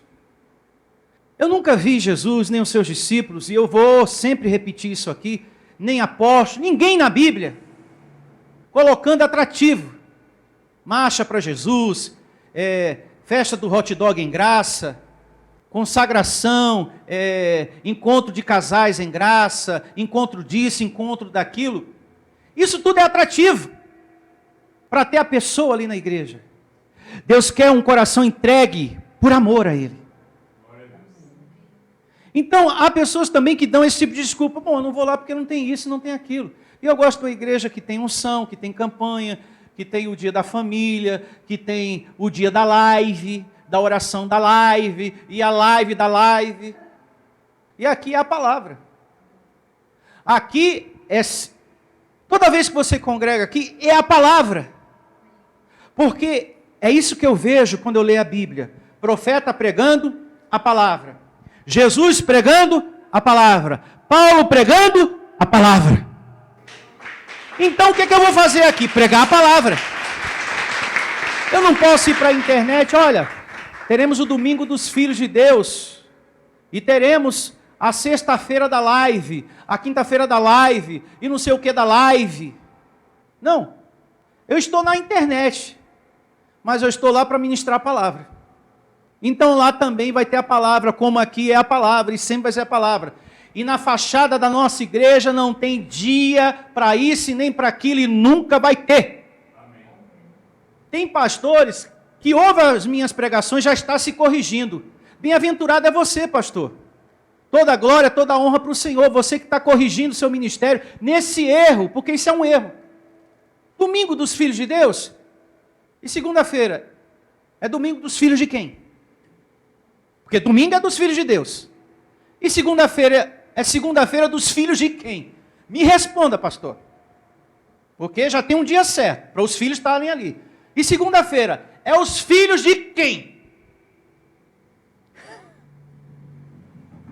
Eu nunca vi Jesus, nem os seus discípulos, e eu vou sempre repetir isso aqui, nem apóstolo, ninguém na Bíblia, colocando atrativo. Marcha para Jesus, festa do hot dog em graça, consagração, encontro de casais em graça, encontro disso, encontro daquilo. Isso tudo é atrativo para ter a pessoa ali na igreja. Deus quer um coração entregue por amor a Ele. Então, há pessoas também que dão esse tipo de desculpa. Eu não vou lá porque não tem isso, não tem aquilo. E eu gosto de uma igreja que tem unção, que tem campanha, que tem o dia da família, que tem o dia da live, da oração da live, e a live da live. E aqui é a palavra. Aqui toda vez que você congrega aqui, é a palavra. Porque é isso que eu vejo quando eu leio a Bíblia. Profeta pregando a palavra. Jesus pregando a palavra. Paulo pregando a palavra. Então o que eu vou fazer aqui? Pregar a palavra. Eu não posso ir para a internet, olha, teremos o domingo dos filhos de Deus. E teremos a sexta-feira da live, a quinta-feira da live, e não sei o que da live. Não. Eu estou na internet, mas eu estou lá para ministrar a palavra. Então lá também vai ter a palavra, como aqui é a palavra, e sempre vai ser a palavra. E na fachada da nossa igreja não tem dia para isso e nem para aquilo, e nunca vai ter. Amém. Tem pastores que ouvem as minhas pregações, já está se corrigindo. Bem-aventurado é você, pastor. Toda glória, toda honra para o Senhor, você que está corrigindo o seu ministério nesse erro, porque isso é um erro. Domingo dos filhos de Deus, e segunda-feira, é domingo dos filhos de quem? Porque domingo é dos filhos de Deus. E segunda-feira é segunda-feira dos filhos de quem? Me responda, pastor. Porque já tem um dia certo para os filhos estarem ali. E segunda-feira é os filhos de quem?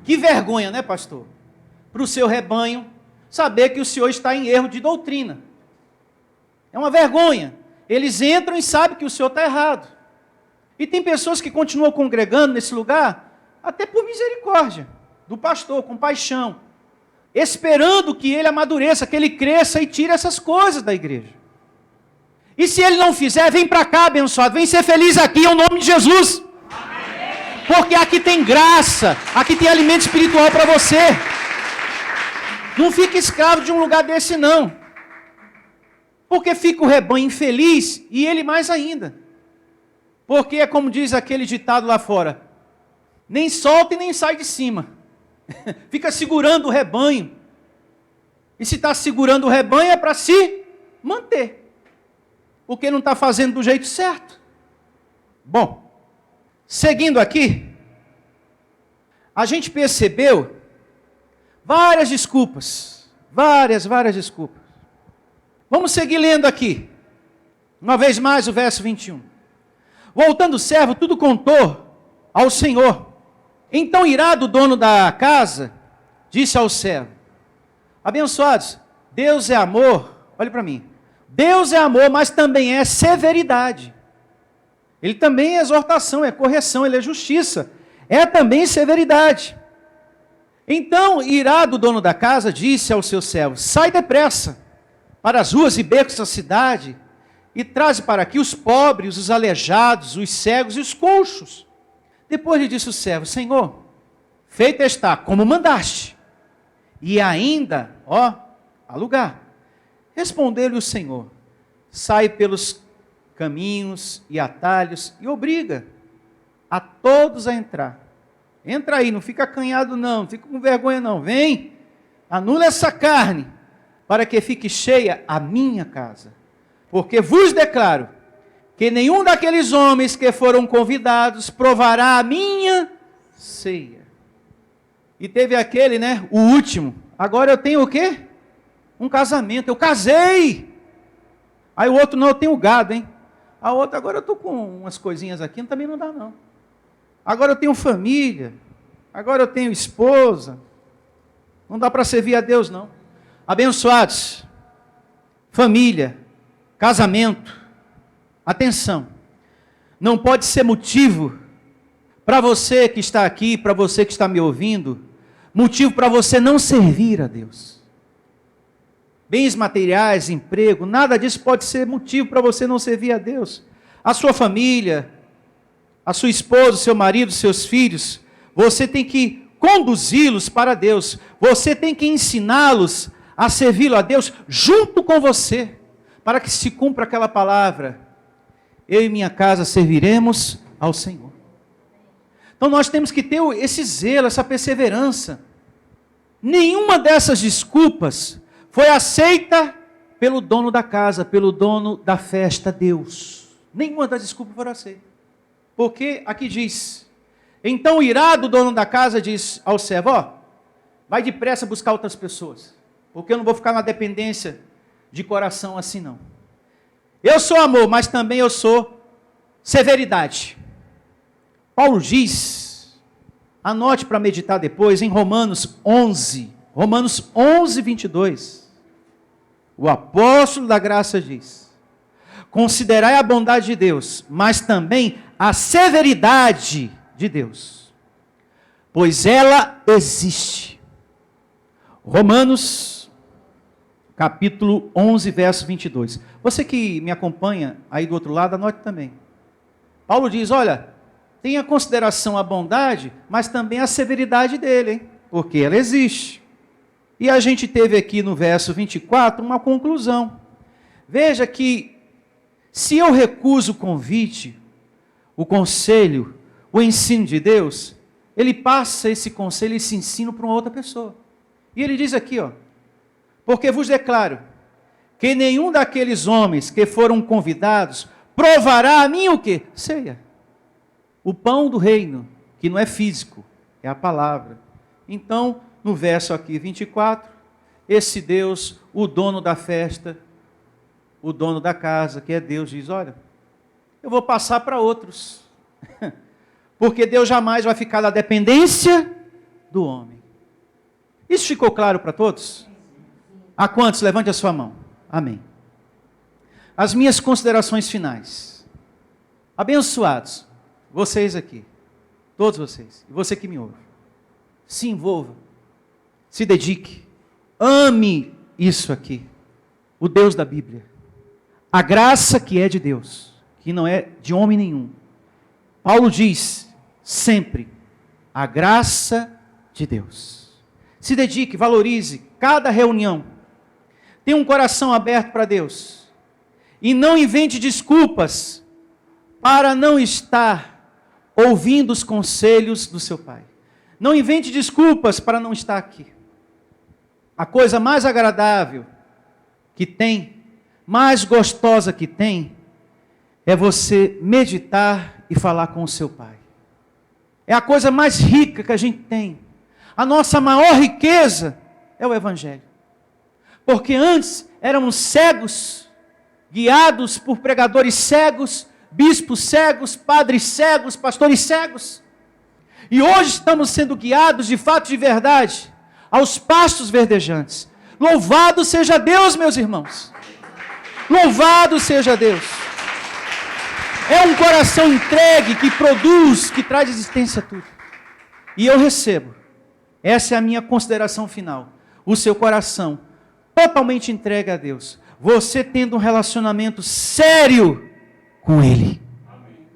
Que vergonha, né, pastor? Para o seu rebanho saber que o senhor está em erro de doutrina. É uma vergonha. Eles entram e sabem que o senhor está errado. E tem pessoas que continuam congregando nesse lugar, até por misericórdia do pastor, com paixão, esperando que ele amadureça, que ele cresça e tire essas coisas da igreja. E se ele não fizer, vem para cá, abençoado, vem ser feliz aqui, em nome de Jesus. Amém. Porque aqui tem graça, aqui tem alimento espiritual para você. Não fique escravo de um lugar desse, não. Porque fica o rebanho infeliz e ele mais ainda. Porque é como diz aquele ditado lá fora, nem solta e nem sai de cima. Fica segurando o rebanho. E se está segurando o rebanho é para se manter. Porque não está fazendo do jeito certo. Bom, seguindo aqui, a gente percebeu várias desculpas. Várias desculpas. Vamos seguir lendo aqui. Uma vez mais o verso 21. Voltando o servo, tudo contou ao Senhor. Então irado o dono da casa, disse ao servo, abençoados, Deus é amor, olhe para mim, Deus é amor, mas também é severidade. Ele também é exortação, é correção, ele é justiça, é também severidade. Então irado o dono da casa, disse ao seu servo, sai depressa para as ruas e becos da cidade, e traze para aqui os pobres, os aleijados, os cegos e os coxos. Depois lhe disse o servo, Senhor, feita está, como mandaste, e ainda, há lugar. Respondeu-lhe o Senhor, sai pelos caminhos e atalhos, e obriga a todos a entrar. Entra aí, não fica acanhado não, não fica com vergonha não, vem, anula essa carne, para que fique cheia a minha casa. Porque vos declaro que nenhum daqueles homens que foram convidados provará a minha ceia. E teve aquele, o último. Agora eu tenho o quê? um casamento. Eu casei. Aí o outro, não, eu tenho gado, hein? A outra, agora eu estou com umas coisinhas aqui, também não dá não. Agora eu tenho família. Agora eu tenho esposa. Não dá para servir a Deus não. Abençoados, família, casamento, atenção, não pode ser motivo para você que está aqui, para você que está me ouvindo, motivo para você não servir a Deus. Bens materiais, emprego, nada disso pode ser motivo para você não servir a Deus. A sua família, a sua esposa, o seu marido, seus filhos, você tem que conduzi-los para Deus, você tem que ensiná-los a servi-lo a Deus junto com você, para que se cumpra aquela palavra, eu e minha casa serviremos ao Senhor. Então nós temos que ter esse zelo, essa perseverança. Nenhuma dessas desculpas foi aceita pelo dono da casa, pelo dono da festa, Deus. Nenhuma das desculpas foram aceitas. Porque aqui diz, então o irado dono da casa diz ao servo, vai depressa buscar outras pessoas, porque eu não vou ficar na dependência de coração assim não. Eu sou amor, mas também eu sou severidade. Paulo diz, anote para meditar depois, em Romanos 11, 22. O apóstolo da graça diz, considerai a bondade de Deus, mas também a severidade de Deus, pois ela existe. Romanos, capítulo 11, verso 22. Você que me acompanha aí do outro lado, anote também. Paulo diz, olha, tenha consideração a bondade, mas também a severidade dele, hein? Porque ela existe. E a gente teve aqui no verso 24 uma conclusão. Veja que, se eu recuso o convite, o conselho, o ensino de Deus, ele passa esse conselho, esse ensino para uma outra pessoa. E ele diz aqui, porque vos declaro que nenhum daqueles homens que foram convidados provará a mim o quê? Ceia. O pão do reino, que não é físico, é a palavra. Então, no verso aqui 24, esse Deus, o dono da festa, o dono da casa, que é Deus, diz, olha, eu vou passar para outros. Porque Deus jamais vai ficar na dependência do homem. Isso ficou claro para todos? A quantos? Levante a sua mão. Amém. As minhas considerações finais. Abençoados, vocês aqui, todos vocês, e você que me ouve, se envolva, se dedique, ame isso aqui, o Deus da Bíblia, a graça que é de Deus, que não é de homem nenhum. Paulo diz, sempre, a graça de Deus. Se dedique, valorize cada reunião. Tenha um coração aberto para Deus. E não invente desculpas para não estar ouvindo os conselhos do seu pai. Não invente desculpas para não estar aqui. A coisa mais agradável que tem, mais gostosa que tem, é você meditar e falar com o seu pai. É a coisa mais rica que a gente tem. A nossa maior riqueza é o Evangelho. Porque antes éramos cegos, guiados por pregadores cegos, bispos cegos, padres cegos, pastores cegos. E hoje estamos sendo guiados de fato de verdade aos pastos verdejantes. Louvado seja Deus, meus irmãos. Louvado seja Deus. É um coração entregue que produz, que traz existência a tudo. E eu recebo. Essa é a minha consideração final. O seu coração totalmente entregue a Deus. Você tendo um relacionamento sério com Ele. Amém.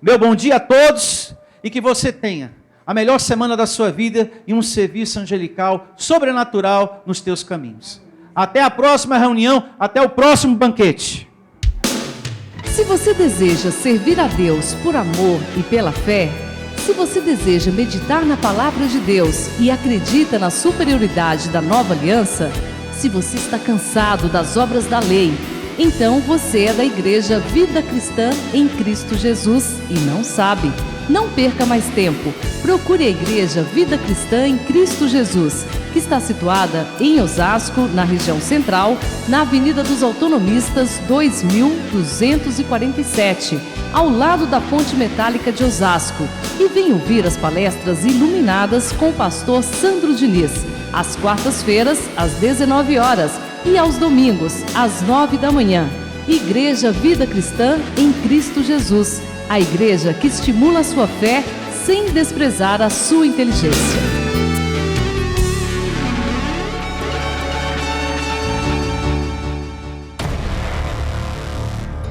Meu bom dia a todos e que você tenha a melhor semana da sua vida e um serviço angelical sobrenatural nos teus caminhos. Até a próxima reunião, até o próximo banquete. Se você deseja servir a Deus por amor e pela fé, se você deseja meditar na palavra de Deus e acredita na superioridade da nova aliança, se você está cansado das obras da lei, então você é da Igreja Vida Cristã em Cristo Jesus e não sabe. Não perca mais tempo. Procure a Igreja Vida Cristã em Cristo Jesus, que está situada em Osasco, na região central, na Avenida dos Autonomistas 2247, ao lado da Ponte Metálica de Osasco. E venha ouvir as palestras iluminadas com o pastor Sandro Diniz, às quartas-feiras, às 19 horas e aos domingos, às 9 da manhã. Igreja Vida Cristã em Cristo Jesus, a igreja que estimula a sua fé sem desprezar a sua inteligência.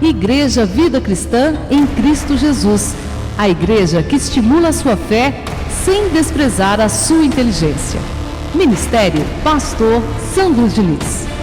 Igreja Vida Cristã em Cristo Jesus, a igreja que estimula a sua fé sem desprezar a sua inteligência. Ministério Pastor Sandro Diniz.